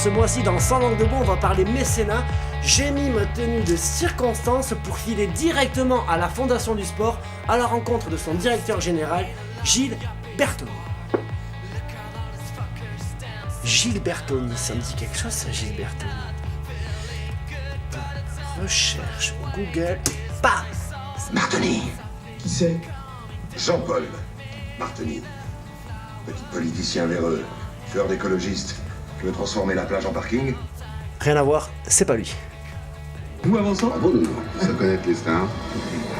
ce mois-ci, dans Sans langue de bois, on va parler mécénat. J'ai mis ma tenue de circonstance pour filer directement à la Fondation du Sport, à la rencontre de son directeur général, Gilles Bertoni. Gilles Bertoni, ça me dit quelque chose ça, Gilles Bertoni? Recherche, Google, paf! Martoni. Qui c'est? Jean-Paul Martoni. Petit politicien véreux, tueur d'écologistes, qui veut transformer la plage en parking. Rien à voir, c'est pas lui. Vous avant ça? Ah bon, non, ça connaître les stars.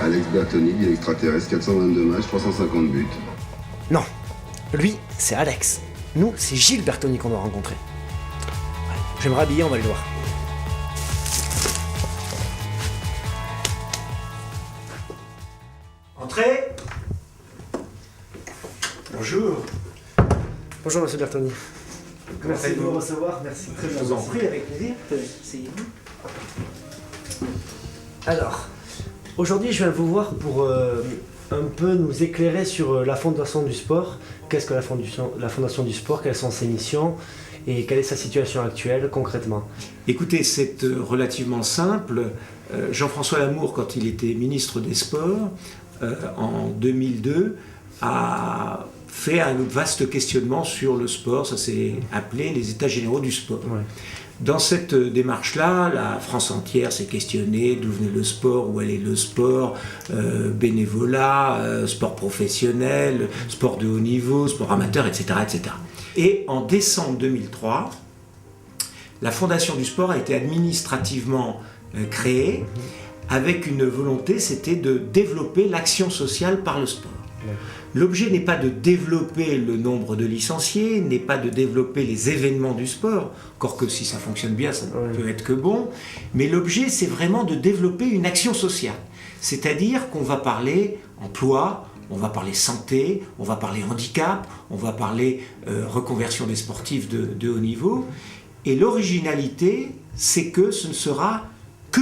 Alex Bertoni, l'extraterrestre, 422 matchs, 350 buts. Non, lui, c'est Alex. Nous, c'est Gilles Bertoni qu'on doit rencontrer. Ouais, je vais me rhabiller, on va le voir. Entrez. Bonjour. Bonjour, monsieur Bertoni. Merci de me recevoir, merci. Très bien. Je vous en prie, avec plaisir. Asseyez-vous. Alors, aujourd'hui, je viens vous voir pour un peu nous éclairer sur la Fondation du Sport. Qu'est-ce que la Fondation du Sport? Quelles sont ses missions? Et quelle est sa situation actuelle, concrètement? Écoutez, c'est relativement simple. Jean-François Lamour, quand il était ministre des Sports, en 2002, a fait un vaste questionnement sur le sport. Ça s'est appelé les États généraux du sport. Ouais. Dans cette démarche-là, la France entière s'est questionnée d'où venait le sport, où allait le sport, bénévolat, sport professionnel, sport de haut niveau, sport amateur, etc., etc. Et en décembre 2003, la Fondation du Sport a été administrativement créée avec une volonté, c'était de développer l'action sociale par le sport. L'objet n'est pas de développer le nombre de licenciés, n'est pas de développer les événements du sport, encore que si ça fonctionne bien, ça ne peut être que bon, mais l'objet, c'est vraiment de développer une action sociale. C'est-à-dire qu'on va parler emploi, on va parler santé, on va parler handicap, on va parler reconversion des sportifs de haut niveau. Et l'originalité, c'est que ce ne sera que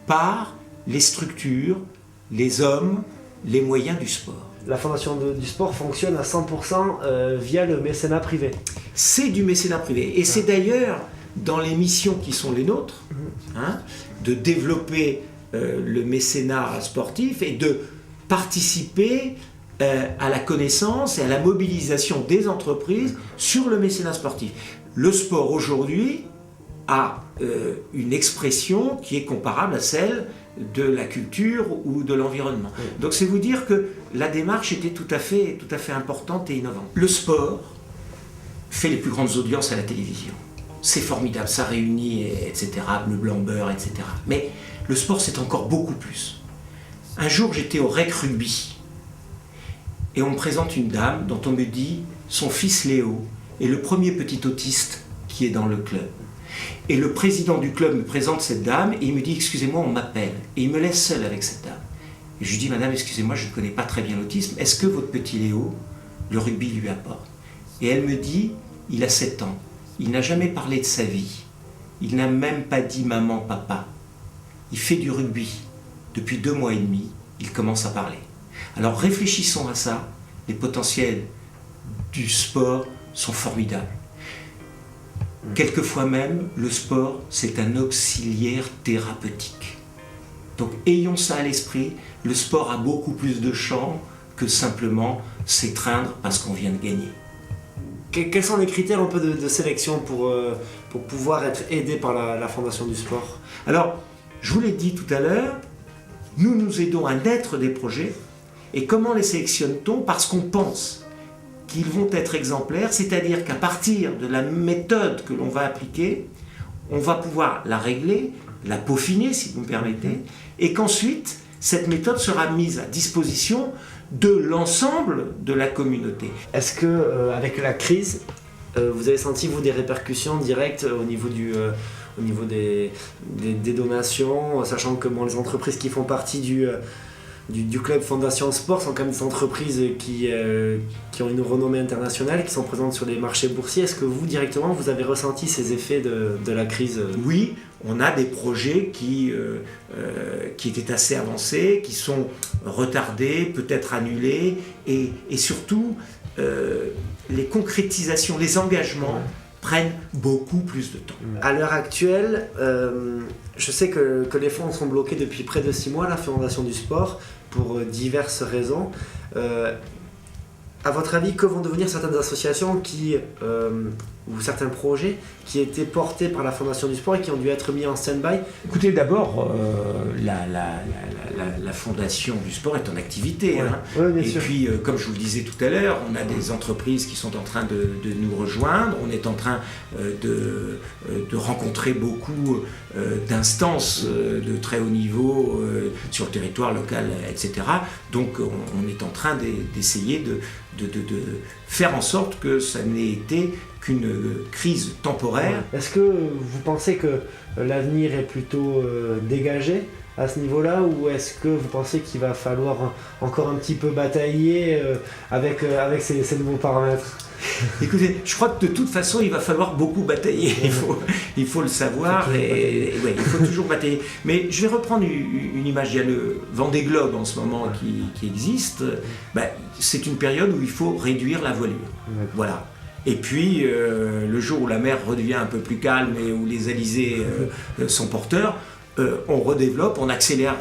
par les structures, les hommes, les moyens du sport. La Fondation du Sport fonctionne à 100% via le mécénat privé. C'est du mécénat privé. Et c'est d'ailleurs dans les missions qui sont les nôtres, de développer le mécénat sportif et de participer à la connaissance et à la mobilisation des entreprises sur le mécénat sportif. Le sport aujourd'hui a une expression qui est comparable à celle de la culture ou de l'environnement. Donc c'est vous dire que la démarche était tout à fait importante et innovante. Le sport fait les plus grandes audiences à la télévision. C'est formidable, ça réunit, etc., bleu, blanc, beurre, etc. Mais le sport, c'est encore beaucoup plus. Un jour, j'étais au Rec Rugby et on me présente une dame dont on me dit son fils Léo est le premier petit autiste qui est dans le club. Et le président du club me présente cette dame et il me dit « Excusez-moi, on m'appelle ». Et il me laisse seul avec cette dame. Et je lui dis « Madame, excusez-moi, je ne connais pas très bien l'autisme. Est-ce que votre petit Léo, le rugby lui apporte ?» Et elle me dit « Il a 7 ans. Il n'a jamais parlé de sa vie. Il n'a même pas dit maman, papa. Il fait du rugby. Depuis 2 mois et demi, il commence à parler. » Alors réfléchissons à ça. Les potentiels du sport sont formidables. Quelquefois même, le sport, c'est un auxiliaire thérapeutique. Donc ayons ça à l'esprit, le sport a beaucoup plus de champs que simplement s'étreindre parce qu'on vient de gagner. Quels sont les critères un peu de sélection pour pouvoir être aidé par la Fondation du Sport? Alors, je vous l'ai dit tout à l'heure, nous aidons à naître des projets. Et comment les sélectionne-t-on? Parce qu'on pense qu'ils vont être exemplaires, c'est-à-dire qu'à partir de la méthode que l'on va appliquer, on va pouvoir la régler, la peaufiner si vous me permettez, et qu'ensuite cette méthode sera mise à disposition de l'ensemble de la communauté. Est-ce que avec la crise, vous avez senti vous des répercussions directes au niveau des donations, sachant que les entreprises qui font partie du club Fondation Sport sont quand même des entreprises qui ont une renommée internationale, qui sont présentes sur les marchés boursiers. Est-ce que vous, directement, vous avez ressenti ces effets de la crise? Oui, on a des projets qui étaient assez avancés, qui sont retardés, peut-être annulés, et surtout les concrétisations, les engagements prennent beaucoup plus de temps. À l'heure actuelle, je sais que les fonds sont bloqués depuis près de 6 mois à la Fondation du Sport pour diverses raisons. À votre avis, que vont devenir certaines associations ou certains projets qui étaient portés par la Fondation du Sport et qui ont dû être mis en stand-by? Écoutez, d'abord, la Fondation du Sport est en activité. Hein. Ouais, bien et sûr. puis, comme je vous le disais tout à l'heure, on a des entreprises qui sont en train de nous rejoindre. On est en train de rencontrer beaucoup d'instances de très haut niveau sur le territoire local, etc. Donc, on est en train d'essayer de faire en sorte que ça n'ait été qu'une crise temporaire. Est-ce que vous pensez que l'avenir est plutôt dégagé à ce niveau-là, ou est-ce que vous pensez qu'il va falloir encore un petit peu batailler avec ces nouveaux paramètres? Écoutez, je crois que de toute façon, il va falloir beaucoup batailler, il faut le savoir, et ouais, il faut toujours batailler. Mais je vais reprendre une image, il y a le Vendée Globe en ce moment qui existe. C'est une période où il faut réduire la voilure. Voilà. Et puis, le jour où la mer redevient un peu plus calme et où les alizés sont porteurs, on redéveloppe, on accélère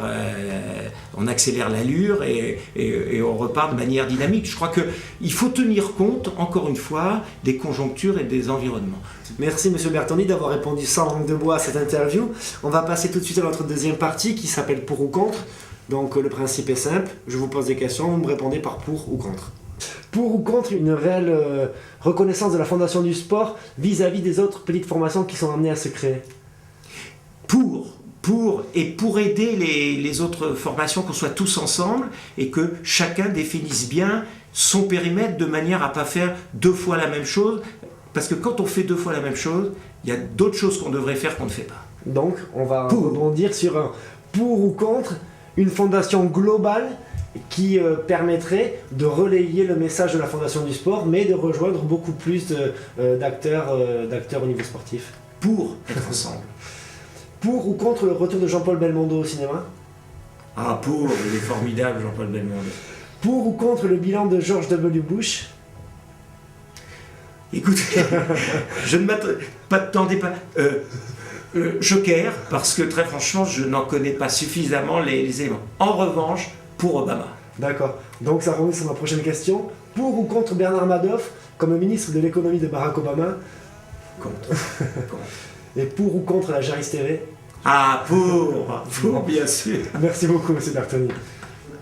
l'allure et on repart de manière dynamique. Je crois qu'il faut tenir compte, encore une fois, des conjonctures et des environnements. Merci Monsieur Bertoni d'avoir répondu sans langue de bois à cette interview. On va passer tout de suite à notre deuxième partie qui s'appelle pour ou contre. Donc le principe est simple, je vous pose des questions, vous me répondez par pour ou contre. Pour ou contre une réelle reconnaissance de la Fondation du Sport vis-à-vis des autres petites formations qui sont amenées à se créer? Pour aider les autres formations, qu'on soit tous ensemble et que chacun définisse bien son périmètre de manière à ne pas faire 2 fois la même chose, parce que quand on fait 2 fois la même chose, il y a d'autres choses qu'on devrait faire qu'on ne fait pas. Donc on va rebondir sur un pour ou contre une fondation globale qui permettrait de relayer le message de la Fondation du Sport, mais de rejoindre beaucoup plus d'acteurs au niveau sportif. Pour être ensemble. Pour ou contre le retour de Jean-Paul Belmondo au cinéma? Ah, pour, il est formidable, Jean-Paul Belmondo. Pour ou contre le bilan de George W. Bush? Écoutez, je ne m'attendais pas. Joker, parce que très franchement, je n'en connais pas suffisamment les éléments. En revanche, pour Obama. D'accord. Donc ça remet sur ma prochaine question. Pour ou contre Bernard Madoff comme ministre de l'économie de Barack Obama? Contre. Et pour ou contre la Jaris TV? Ah, pour, bien sûr. Merci beaucoup, Monsieur Bertoni.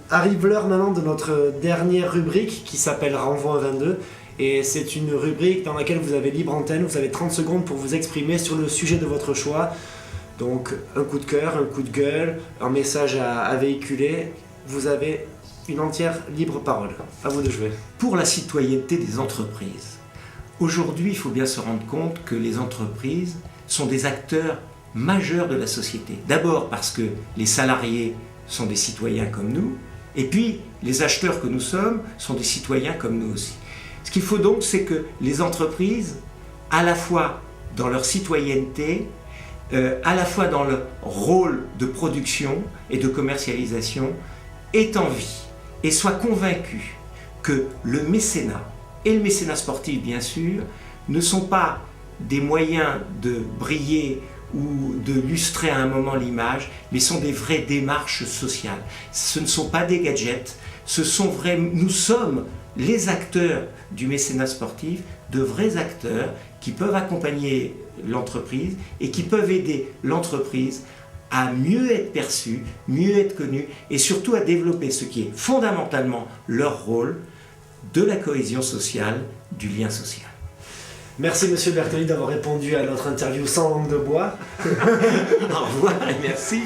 Arrive l'heure maintenant de notre dernière rubrique qui s'appelle Renvoi 22. Et c'est une rubrique dans laquelle vous avez libre antenne, vous avez 30 secondes pour vous exprimer sur le sujet de votre choix. Donc un coup de cœur, un coup de gueule, un message à véhiculer. Vous avez une entière libre parole. À vous de jouer. Pour la citoyenneté des entreprises, aujourd'hui, il faut bien se rendre compte que les entreprises sont des acteurs majeurs de la société. D'abord parce que les salariés sont des citoyens comme nous, et puis les acheteurs que nous sommes sont des citoyens comme nous aussi. Ce qu'il faut donc, c'est que les entreprises, à la fois dans leur citoyenneté, à la fois dans leur rôle de production et de commercialisation, aient envie et soient convaincus que le mécénat, et le mécénat sportif bien sûr, ne sont pas des moyens de briller ou de lustrer à un moment l'image, mais sont des vraies démarches sociales. Ce ne sont pas des gadgets, nous sommes les acteurs du mécénat sportif, de vrais acteurs qui peuvent accompagner l'entreprise et qui peuvent aider l'entreprise à mieux être perçue, mieux être connue et surtout à développer ce qui est fondamentalement leur rôle de la cohésion sociale, du lien social. Merci Monsieur Bertoni d'avoir répondu à notre interview sans langue de bois. Au revoir et merci.